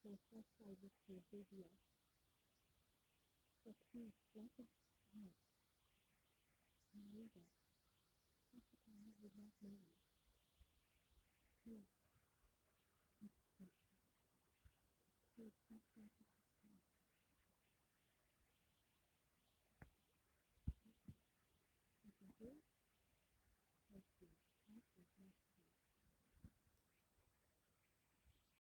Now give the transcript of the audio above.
My first time with the video, but please, like it, I know that half the time I would not know you. Please, please, stop talking to me.